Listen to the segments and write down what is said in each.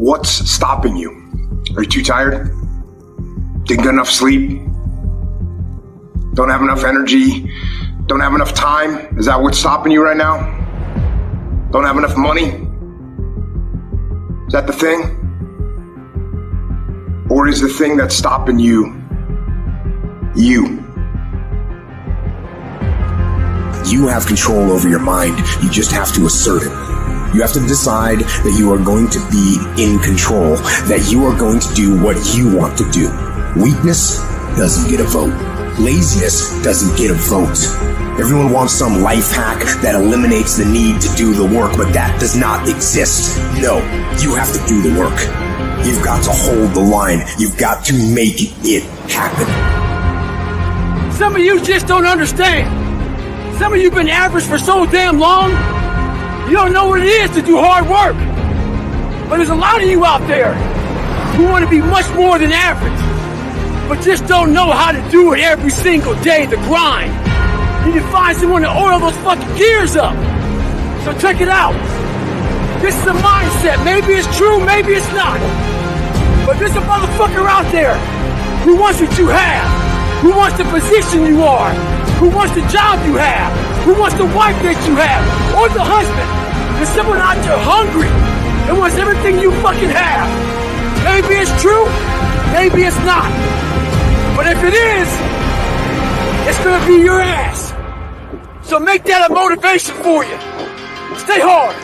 What's stopping you? Are you too tired? Didn't get enough sleep? Don't have enough energy? Don't have enough time? Is that what's stopping you right now? Don't have enough money? Is that the thing? Or is the thing that's stopping you, you? You have control over your mind. You just have to assert it. You have to decide that you are going to be in control, that you are going to do what you want to do. Weakness doesn't get a vote. Laziness doesn't get a vote. Everyone wants some life hack that eliminates the need to do the work, but that does not exist. No, you have to do the work. You've got to hold the line. You've got to make it happen. Some of you just don't understand. Some of you been average for so damn long, you don't know what it is to do hard work. But there's a lot of you out there who want to be much more than average, but just don't know how to do it every single day, the grind. You need to find someone to oil those fucking gears up. So check it out. This is a mindset. Maybe it's true, maybe it's not. But there's a motherfucker out there who wants what you have, who wants the position you are, who wants the job you have, who wants the wife that you have, or the husband. There's someone out there hungry and wants everything you fucking have. Maybe it's true, maybe it's not. But if it is, it's gonna be your ass. So make that a motivation for you. Stay hard.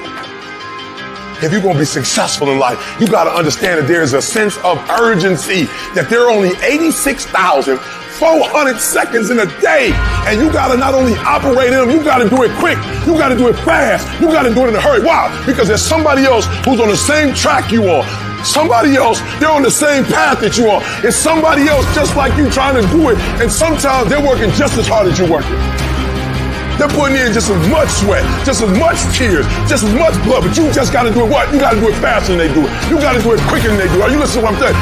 If you're going to be successful in life, you got to understand that there is a sense of urgency, that there are only 86,400 seconds in a day. And you got to not only operate in them, you got to do it quick. You got to do it fast. You got to do it in a hurry. Why? Because there's somebody else who's on the same track you are. Somebody else, they're on the same path that you are. It's somebody else just like you trying to do it. And sometimes they're working just as hard as you're working. They're putting in just as much sweat, just as much tears, just as much blood, but you just got to do it what? You got to do it faster than they do it. You got to do it quicker than they do it. Are you listening to what I'm saying?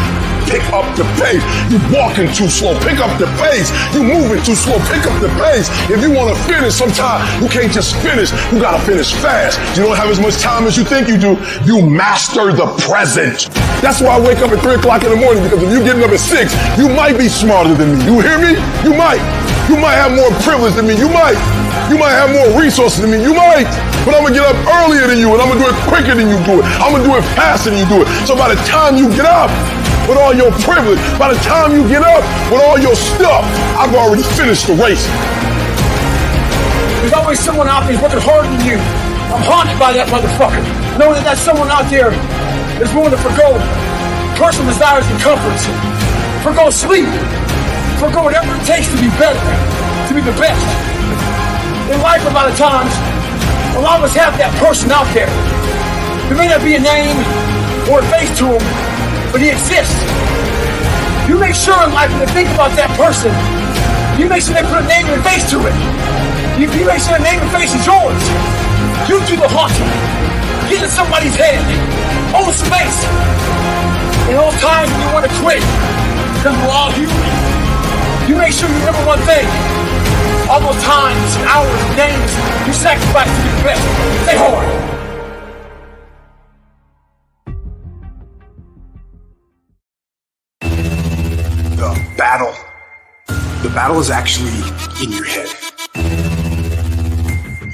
Pick up the pace. You walking too slow. Pick up the pace. You moving too slow. Pick up the pace. If you want to finish, sometimes you can't just finish. You got to finish fast. You don't have as much time as you think you do. You master the present. That's why I wake up at 3 o'clock in the morning, because if you're getting up at 6, you might be smarter than me. You hear me? You might. You might have more privilege than me. You might. You might have more resources than me. You might. But I'm going to get up earlier than you, and I'm going to do it quicker than you do it. I'm going to do it faster than you do it. So by the time you get up with all your privilege, by the time you get up with all your stuff, I've already finished the race. There's always someone out there who's working harder than you. I'm haunted by that motherfucker. Knowing that that's someone out there that's willing to forgo personal desires and comforts, forgo sleep, forgo whatever it takes to be better, to be the best. In life, a lot of times, a lot of us have that person out there. There may not be a name or a face to him, but he exists. You make sure in life when you think about that person, you make sure they put a name and face to it. You make sure the name and face is yours. You do the haunting. Get in somebody's head. Hold space. In those times when you want to quit, because we're all human, you make sure you remember one thing. All those times, hours, days, you sacrifice to be the best. Stay hard. The battle is actually in your head.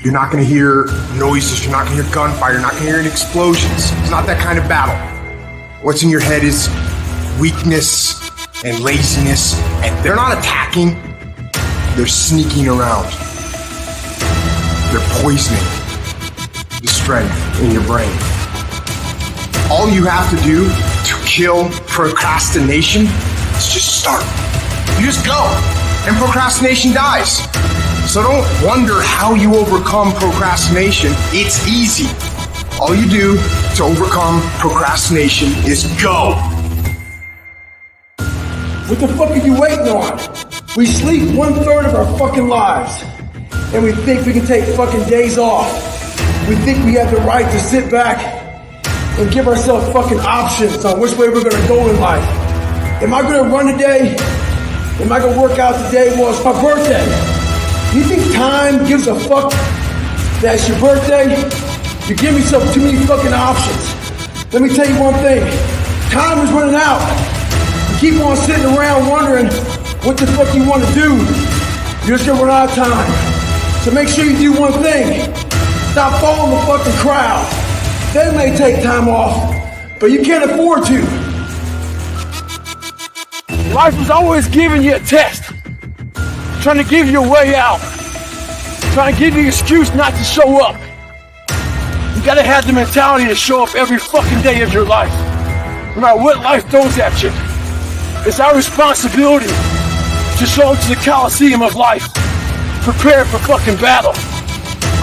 You're not going to hear noises. You're not going to hear gunfire. You're not going to hear explosions. It's not that kind of battle. What's in your head is weakness and laziness, and they're not attacking. They're sneaking around. They're poisoning the strength in your brain. All you have to do to kill procrastination is just start. You just go, and procrastination dies. So don't wonder how you overcome procrastination. It's easy. All you do to overcome procrastination is go. What the fuck are you waiting on? We sleep 1/3 of our fucking lives, and we think we can take fucking days off. We think we have the right to sit back and give ourselves fucking options on which way we're gonna go in life. Am I gonna run today? Am I gonna work out today? Well, it's my birthday. You think time gives a fuck that it's your birthday? You give yourself too many fucking options. Let me tell you one thing. Time is running out. You keep on sitting around wondering what the fuck you want to do. You're just gonna run out of time. So make sure you do one thing. Stop following the fucking crowd. They may take time off, but you can't afford to. Life is always giving you a test. Trying to give you a way out. Trying to give you an excuse not to show up. You gotta have the mentality to show up every fucking day of your life. No matter what life throws at you. It's our responsibility to show up to the Coliseum of life. Prepare for fucking battle.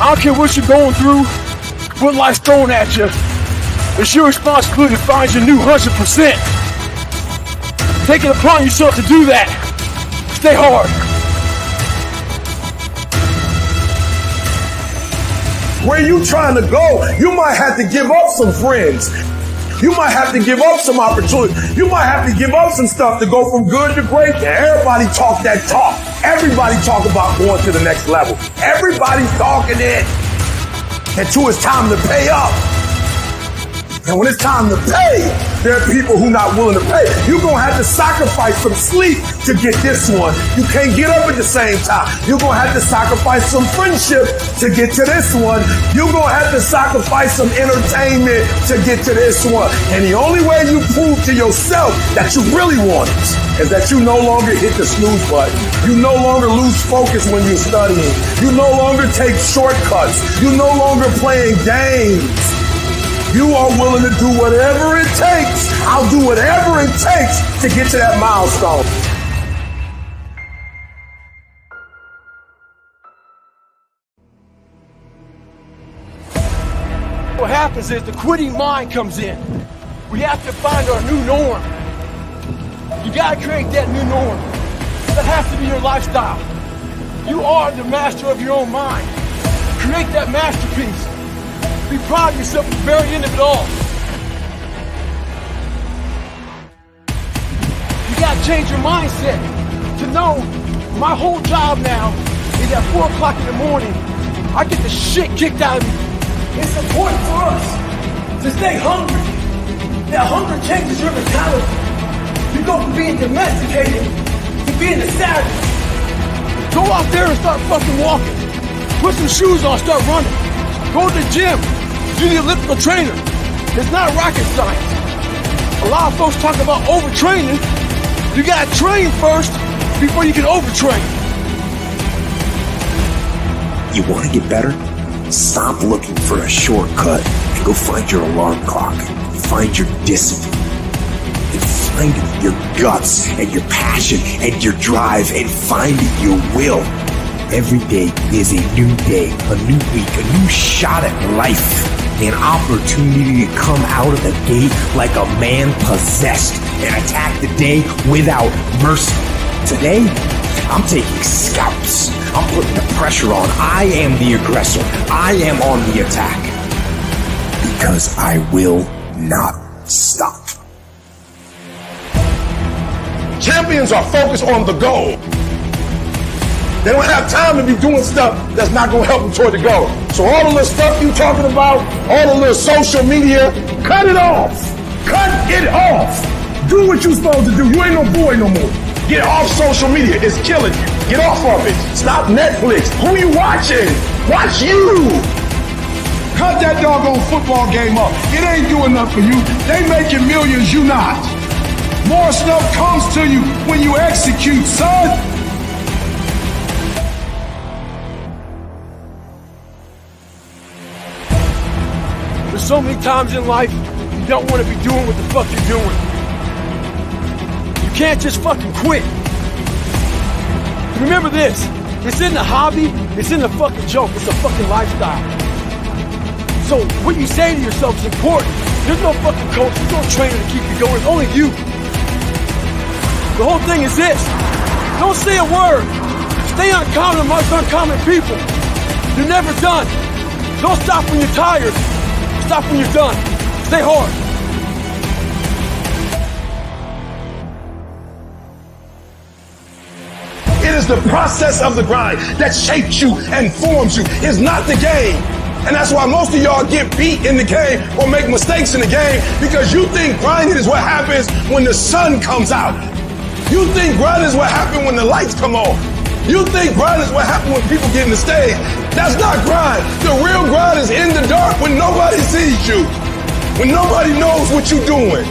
I don't care what you're going through, what life's throwing at you. It's your responsibility to find your new 100%. Take it upon yourself to do that. Stay hard. Where you trying to go, you might have to give up some friends. You might have to give up some opportunity. You might have to give up some stuff to go from good to great. Everybody talk that talk. Everybody talk about going to the next level. Everybody's talking it until it's time to pay up. And when it's time to pay, there are people who not willing to pay. You're going to have to sacrifice some sleep to get this one. You can't get up at the same time. You're going to have to sacrifice some friendship to get to this one. You're going to have to sacrifice some entertainment to get to this one. And the only way you prove to yourself that you really want it is that you no longer hit the snooze button. You no longer lose focus when you're studying. You no longer take shortcuts. You no longer playing games. You are willing to do whatever it takes. I'll do whatever it takes to get to that milestone. What happens is the quitting mind comes in. We have to find our new norm. You gotta create that new norm. That has to be your lifestyle. You are the master of your own mind. Create that masterpiece. Be proud of yourself at the very end of it all. You gotta change your mindset to know my whole job now is at 4 o'clock in the morning. I get the shit kicked out of me. It's important for us to stay hungry. That hunger changes your mentality. You go from being domesticated to being a savage. Go out there and start fucking walking. Put some shoes on, start running. Go to the gym. Do the elliptical trainer. It's not rocket science. A lot of folks talk about overtraining. You gotta train first before you can overtrain. You want to get better? Stop looking for a shortcut and go find your alarm clock. Find your discipline. And find your guts and your passion and your drive and find your will. Every day is a new day, a new week, a new shot at life. An opportunity to come out of the gate like a man possessed and attack the day without mercy. Today, I'm taking scalps. I'm putting the pressure on. I am the aggressor. I am on the attack. Because I will not stop. Champions are focused on the goal. They don't have time to be doing stuff that's not going to help them toward the goal. So all the little stuff you talking about, all the little social media, cut it off. Cut it off. Do what you're supposed to do. You ain't no boy no more. Get off social media. It's killing you. Get off of it. Stop Netflix. Who you watching? Watch you. Cut that doggone football game up. It ain't doing nothing for you. They making millions, you not. More stuff comes to you when you execute, son. There's so many times in life you don't want to be doing what the fuck you're doing. You can't just fucking quit. Remember this, it's in the hobby, it's in the fucking joke, it's a fucking lifestyle. So what you say to yourself is important. There's no fucking coach, there's no trainer to keep you going, only you. The whole thing is this, don't say a word. Stay uncommon amongst uncommon people. You're never done. Don't stop when you're tired. Stop when you're done. Stay hard. It is the process of the grind that shapes you and forms you. It's not the game. And that's why most of y'all get beat in the game or make mistakes in the game, because you think grinding is what happens when the sun comes out. You think grinding is what happens when the lights come on. You think grind is what happens when people get in the stage. That's not grind. The real grind is in the dark when nobody sees you. When nobody knows what you're doing.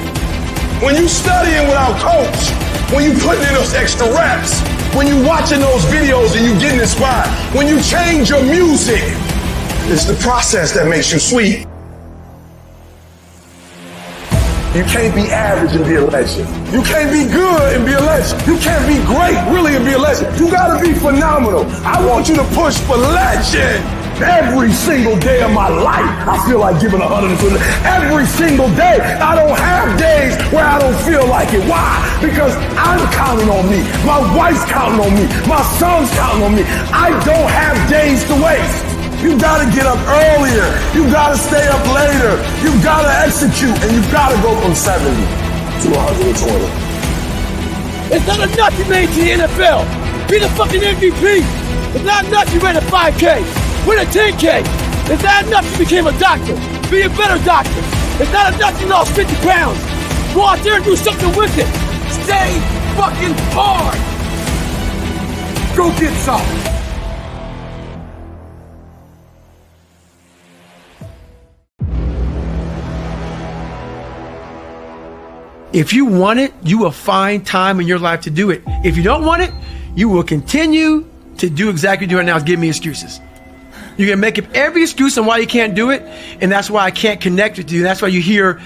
When you studying without coach. When you putting in those extra reps. When you watching those videos and you getting inspired. When you change your music. It's the process that makes you sweet. You can't be average and be a legend. You can't be good and be a legend. You can't be great, really, and be a legend. You gotta be phenomenal. I want you to push for legend. Every single day of my life, I feel like giving 100%. Every single day, I don't have days where I don't feel like it. Why? Because I'm counting on me. My wife's counting on me. My son's counting on me. I don't have days to waste. You gotta get up earlier. You gotta stay up later. You gotta execute, and you gotta go from 70 to 120. It's not enough you made to the NFL. Be the fucking MVP. It's not enough you ran a 5K. Win a 10K. It's not enough you became a doctor. Be a better doctor. It's not enough you lost 50 pounds. Go out there and do something with it. Stay fucking hard. Go get some. If you want it, you will find time in your life to do it. If you don't want it, you will continue to do exactly what you're doing now, is give me excuses. You're going to make up every excuse on why you can't do it, and that's why I can't connect with you. That's why you hear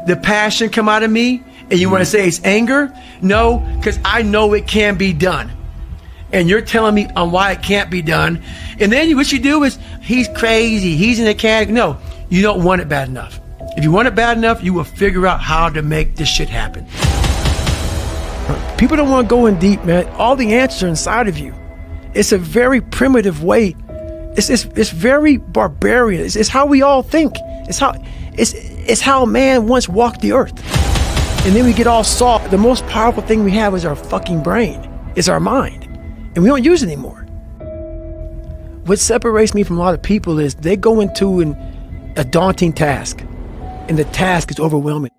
the passion come out of me, and you want to say it's anger? No, because I know it can be done. And you're telling me on why it can't be done. And then what you do is, he's crazy, he's in a category. No, you don't want it bad enough. If you want it bad enough, you will figure out how to make this shit happen. People don't want to go in deep, man. All the answers are inside of you. It's a very primitive way. It's very barbarian. It's how we all think. It's how man once walked the earth. And then we get all soft. The most powerful thing we have is our fucking brain. It's our mind. And we don't use it anymore. What separates me from a lot of people is they go into a daunting task. And the task is overwhelming.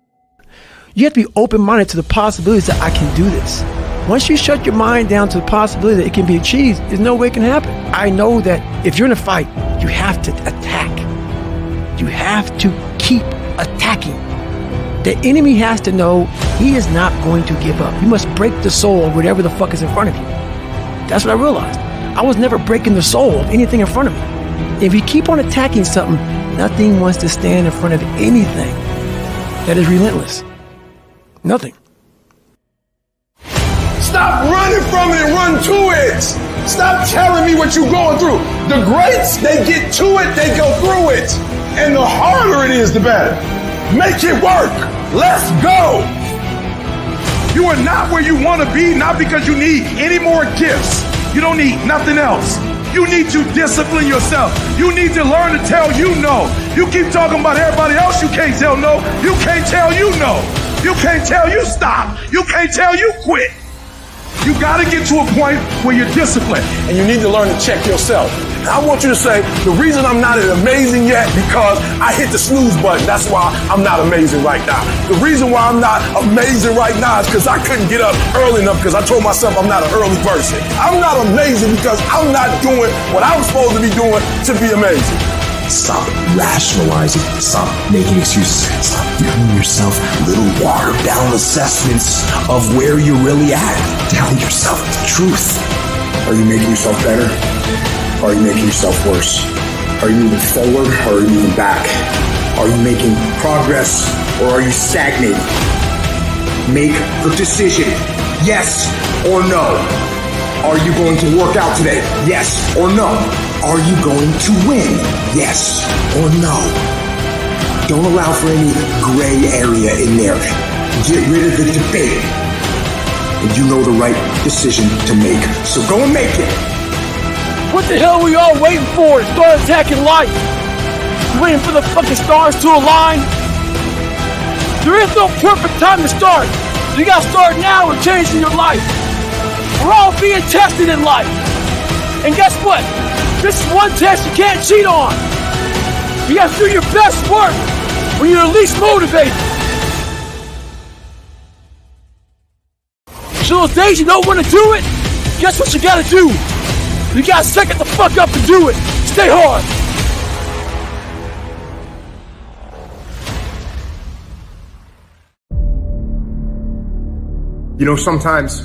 You have to be open-minded to the possibilities that I can do this. Once you shut your mind down to the possibility that it can be achieved, there's no way it can happen. I know that if you're in a fight, you have to attack. You have to keep attacking. The enemy has to know he is not going to give up. You must break the soul of whatever the fuck is in front of you. That's what I realized. I was never breaking the soul of anything in front of me. If you keep on attacking something, nothing wants to stand in front of anything that is relentless. Nothing. Stop running from it and run to it. Stop telling me what you're going through. The greats, they get to it, they go through it. And the harder it is, the better. Make it work. Let's go. You are not where you want to be, not because you need any more gifts. You don't need nothing else. You need to discipline yourself. You need to learn to tell you no. You keep talking about everybody else you can't tell no. You can't tell you no. You can't tell you stop. You can't tell you quit. You got to get to a point where you're disciplined, and you need to learn to check yourself. And I want you to say, the reason I'm not amazing yet because I hit the snooze button. That's why I'm not amazing right now. The reason why I'm not amazing right now is because I couldn't get up early enough because I told myself I'm not an early person. I'm not amazing because I'm not doing what I'm supposed to be doing to be amazing. Stop rationalizing. Stop making excuses. Stop giving yourself little watered down assessments of where you're really at. Tell yourself the truth. Are you making yourself better? Are you making yourself worse? Are you moving forward or are you moving back? Are you making progress or are you stagnating? Make a decision. Yes or no. Are you going to work out today? Yes or no. Are you going to win? Yes or no? Don't allow for any gray area in there. Get rid of the debate. And you know the right decision to make. So go and make it. What the hell are we all waiting for to start attacking life? You waiting for the fucking stars to align? There is no perfect time to start. You gotta start now and changing your life. We're all being tested in life. And guess what? This is one test you can't cheat on. You have to do your best work when you're least motivated. So those days you don't want to do it, guess what you gotta do? You gotta suck it the fuck up and do it. Stay hard. You know, sometimes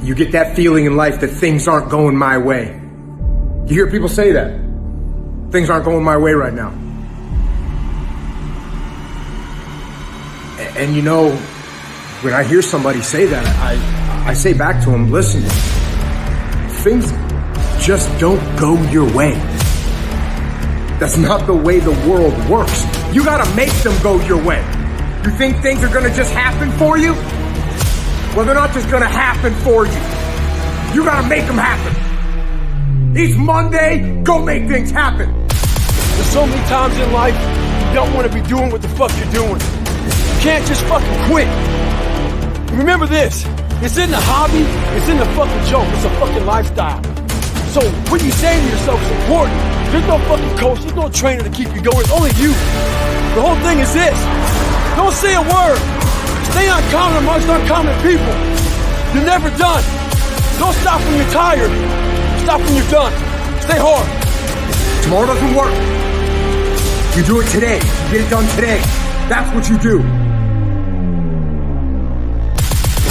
you get that feeling in life that things aren't going my way. You hear people say that. Things aren't going my way right now. And you know, when I hear somebody say that, I say back to them, listen, things just don't go your way. That's not the way the world works. You gotta make them go your way. You think things are gonna just happen for you? Well, they're not just gonna happen for you. You gotta make them happen. Each Monday, go make things happen. There's so many times in life you don't want to be doing what the fuck you're doing. You can't just fucking quit. Remember this, it's in the hobby, it's in the fucking joke, it's a fucking lifestyle. So what you say to yourself is important. There's no fucking coach, there's no trainer to keep you going, it's only you. The whole thing is this, don't say a word. Stay uncommon amongst uncommon people. You're never done. Don't stop when you're tired. Stop when you're done. Stay hard. Tomorrow doesn't work. You do it today. You get it done today. That's what you do.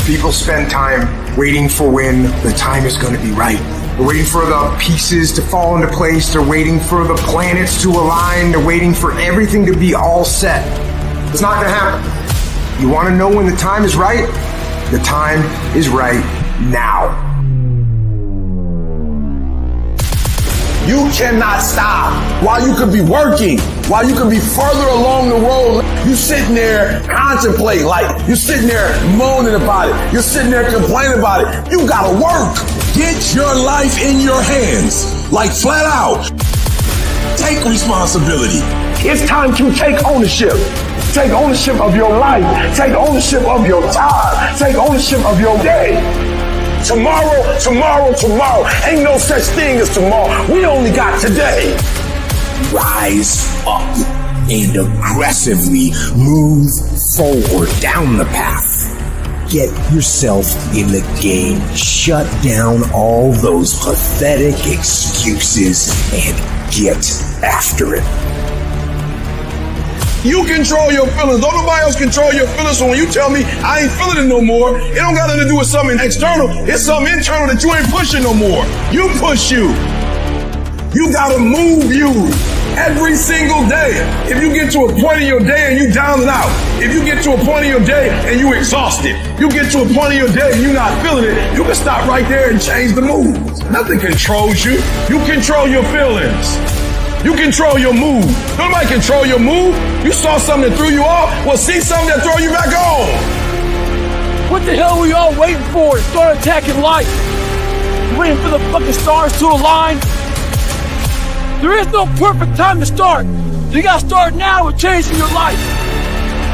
People spend time waiting for when the time is going to be right. They're waiting for the pieces to fall into place. They're waiting for the planets to align. They're waiting for everything to be all set. It's not going to happen. You want to know when the time is right? The time is right now. You cannot stop while you could be working, while you could be further along the road. You sitting there contemplating, like you're sitting there moaning about it. You're sitting there complaining about it. You gotta work. Get your life in your hands, like flat out. Take responsibility. It's time to take ownership. Take ownership of your life. Take ownership of your time. Take ownership of your day. Tomorrow, tomorrow, tomorrow. Ain't no such thing as tomorrow. We only got today. Rise up and aggressively move forward down the path. Get yourself in the game. Shut down all those pathetic excuses and get after it. You control your feelings. Don't nobody else control your feelings. So when you tell me I ain't feeling it no more, it don't got nothing to do with something external. It's something internal that you ain't pushing no more. You push you. You gotta move you every single day. If you get to a point in your day and you down and out, if you get to a point in your day and you exhausted, you get to a point in your day and you're not feeling it, you can stop right there and change the mood. Nothing controls you. You control your feelings. You control your mood. Nobody control your mood. You saw something that threw you off, well, see something that throw you back on. What the hell are we all waiting for to start attacking life? You waiting for the fucking stars to align? There is no perfect time to start. You gotta start now with changing your life.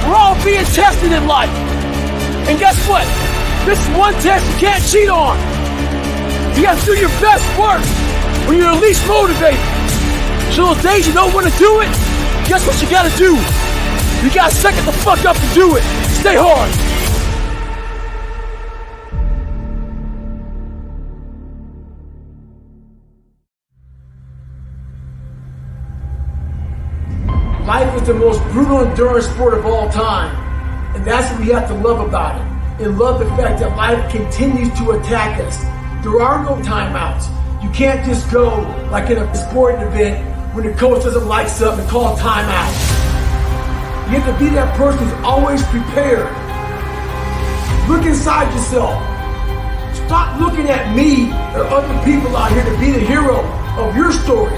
We're all being tested in life. And guess what? This is one test you can't cheat on. You gotta do your best work when you're least motivated. So those days you don't want to do it, guess what you gotta do? You gotta suck it the fuck up and do it. Stay hard. Life is the most brutal endurance sport of all time. And that's what we have to love about it. And love the fact that life continues to attack us. There are no timeouts. You can't just go like in a sporting event when the coach doesn't like something and call timeout. You have to be that person who's always prepared. Look inside yourself. Stop looking at me or other people out here to be the hero of your story.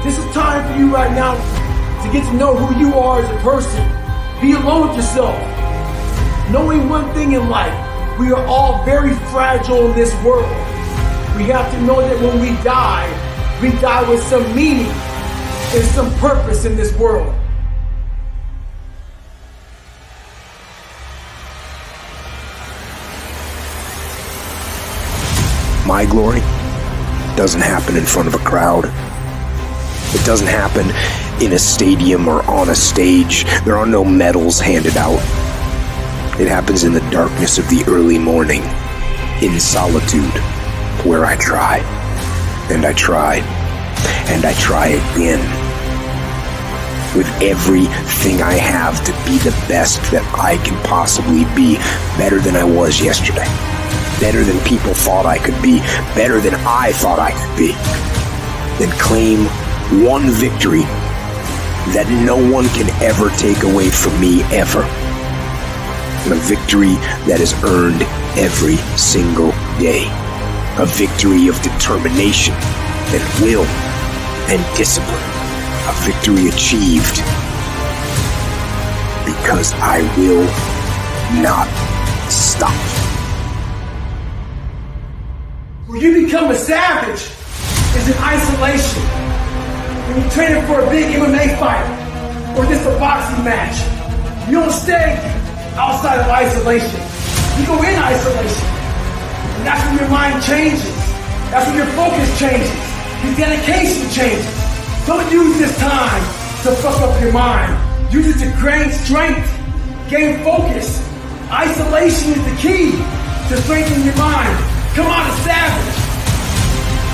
This is time for you right now to get to know who you are as a person. Be alone with yourself. Knowing one thing in life, we are all very fragile in this world. We have to know that when we die with some meaning and some purpose in this world. My glory doesn't happen in front of a crowd. It doesn't happen in a stadium or on a stage. There are no medals handed out. It happens in the darkness of the early morning, in solitude, where I try, and I try, and I try again, with everything I have to be the best that I can possibly be, better than I was yesterday, better than people thought I could be, better than I thought I could be, then claim one victory that no one can ever take away from me ever. A victory that is earned every single day. A victory of determination and will and discipline. A victory achieved because I will not stop. When you become a savage, it's in isolation. When you're training for a big MMA fight or just a boxing match, you don't stay outside of isolation. You go in isolation. And that's when your mind changes. That's when your focus changes. Your dedication changes. Don't use this time to fuck up your mind. Use it to gain strength, gain focus. Isolation is the key to strengthening your mind. Come on, a savage.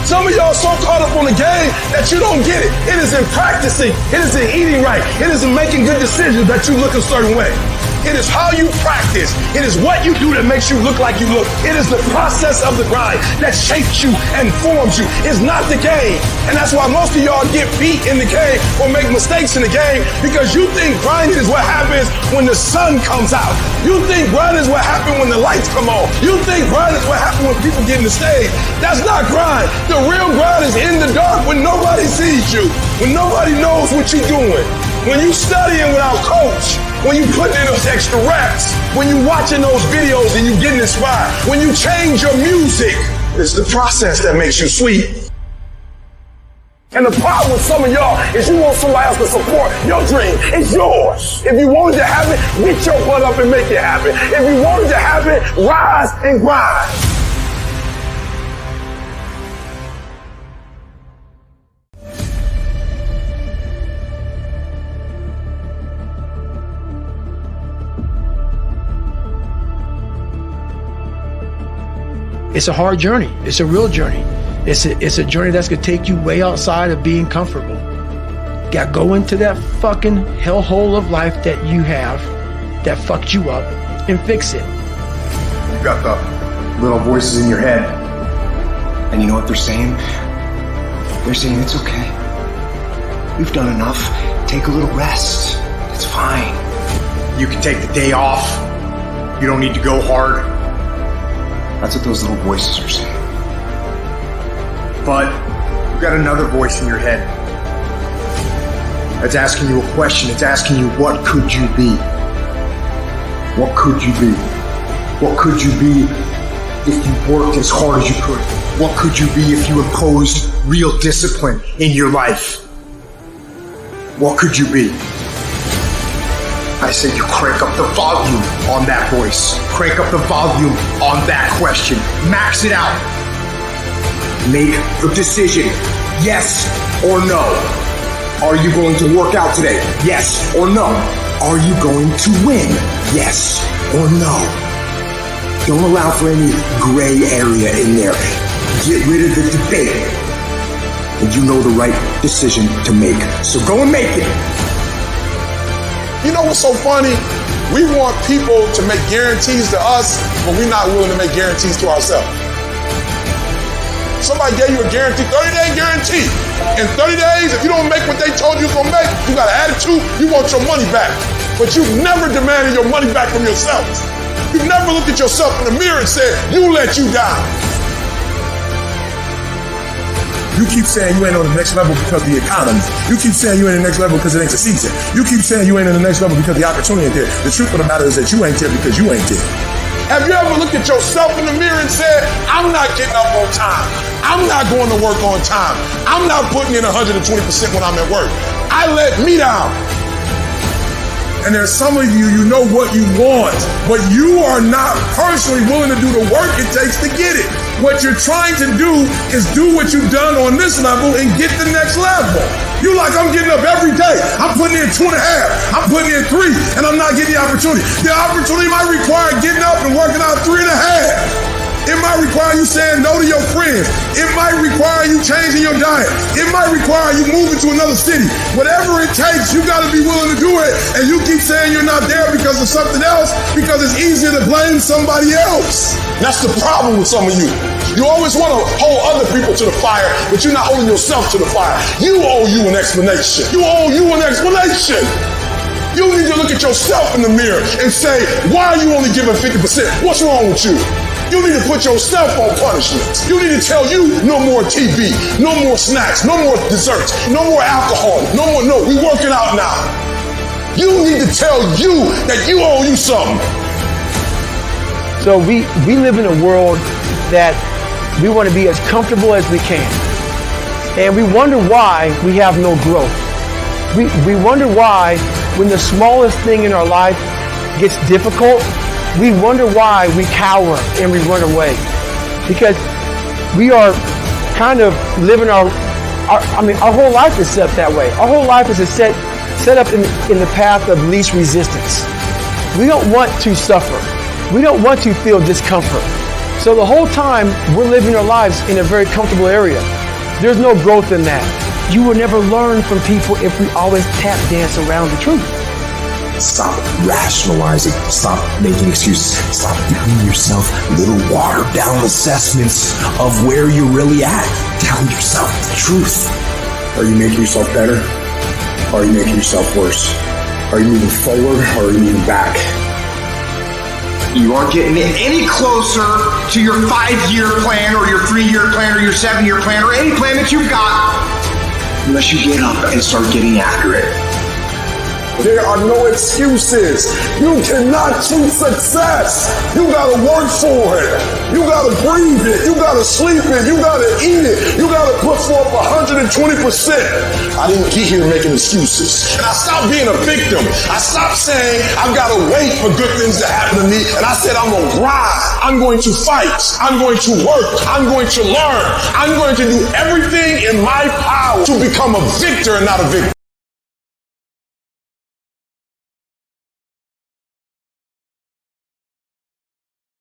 Some of y'all so caught up on the game that you don't get it. It is in practicing. It is in eating right. It is in making good decisions that you look a certain way. It is how you practice. It is what you do that makes you look like you look. It is the process of the grind that shapes you and forms you. It's not the game. And that's why most of y'all get beat in the game or make mistakes in the game, because you think grinding is what happens when the sun comes out. You think grinding is what happens when the lights come on. You think grinding is what happens when people get in the stage. That's not grind. The real grind is in the dark when nobody sees you, when nobody knows what you're doing. When you studying without coach, when you putting in those extra reps, when you watching those videos and you getting inspired, when you change your music, it's the process that makes you sweet. And the problem with some of y'all is you want somebody else to support your dream. It's yours. If you wanted to have it, get your butt up and make it happen. If you wanted to have it, rise and grind. It's a hard journey. It's a real journey. It's a journey that's gonna take you way outside of being comfortable. You gotta go into that fucking hellhole of life that you have that fucked you up and fix it. You got the little voices in your head. And you know what they're saying? They're saying it's okay. You've done enough. Take a little rest. It's fine. You can take the day off. You don't need to go hard. That's what those little voices are saying. But you've got another voice in your head that's asking you a question. It's asking you, what could you be? What could you be? What could you be if you worked as hard as you could? What could you be if you imposed real discipline in your life? What could you be? I said you crank up the volume on that voice. Crank up the volume on that question. Max it out. Make the decision. Yes or no. Are you going to work out today? Yes or no. Are you going to win? Yes or no. Don't allow for any gray area in there. Get rid of the debate. And you know the right decision to make. So go and make it. You know what's so funny? We want people to make guarantees to us, but we're not willing to make guarantees to ourselves. Somebody gave you a guarantee, 30-day guarantee. In 30 days, if you don't make what they told you you're going to make, you got an attitude, you want your money back. But you've never demanded your money back from yourself. You've never looked at yourself in the mirror and said, you let you down. You keep saying you ain't on the next level because of the economy. You keep saying you ain't in the next level because it ain't the season. You keep saying you ain't in the next level because the opportunity ain't there. The truth of the matter is that you ain't there because you ain't there. Have you ever looked at yourself in the mirror and said, I'm not getting up on time. I'm not going to work on time. I'm not putting in 120% when I'm at work. I let me down. And there's some of you, you know what you want, but you are not personally willing to do the work it takes to get it. What you're trying to do is do what you've done on this level and get the next level. You like, I'm getting up every day. I'm putting in 2.5. I'm putting in 3, and I'm not getting the opportunity. The opportunity might require getting up and working out 3.5. It might require you saying no to your friends. It might require you changing your diet. It might require you moving to another city. Whatever it takes, you got to be willing to do it. And you keep saying you're not there because of something else, because it's easier to blame somebody else. That's the problem with some of you. You always want to hold other people to the fire, but you're not holding yourself to the fire. You owe you an explanation. You owe you an explanation. You need to look at yourself in the mirror and say, why are you only giving 50%? What's wrong with you? You need to put yourself on punishment. You need to tell you no more TV, no more snacks, no more desserts, no more alcohol, no, we working out now. You need to tell you that you owe you something. So we live in a world that we want to be as comfortable as we can. And we wonder why we have no growth. We wonder why when the smallest thing in our life gets difficult, we wonder why we cower and we run away. Because we are kind of living our whole life is set that way. Our whole life is set up in the path of least resistance. We don't want to suffer. We don't want to feel discomfort. So the whole time we're living our lives in a very comfortable area. There's no growth in that. You will never learn from people if we always tap dance around the truth. Stop rationalizing. Stop making excuses. Stop giving yourself little watered down assessments of where you're really at. Tell yourself the truth. Are you making yourself better? Or are you making yourself worse? Are you moving forward or are you moving back? You aren't getting any closer to your 5-year plan or your 3-year plan or your 7-year plan or any plan that you've got unless you get up and start getting after it. There are no excuses. You cannot choose success. You gotta work for it. You gotta breathe it. You gotta sleep it. You gotta eat it. You gotta put forth 120%. I didn't get here making excuses. And I stopped being a victim. I stopped saying I've gotta wait for good things to happen to me. And I said I'm gonna grind. I'm going to fight. I'm going to work. I'm going to learn. I'm going to do everything in my power to become a victor and not a victim.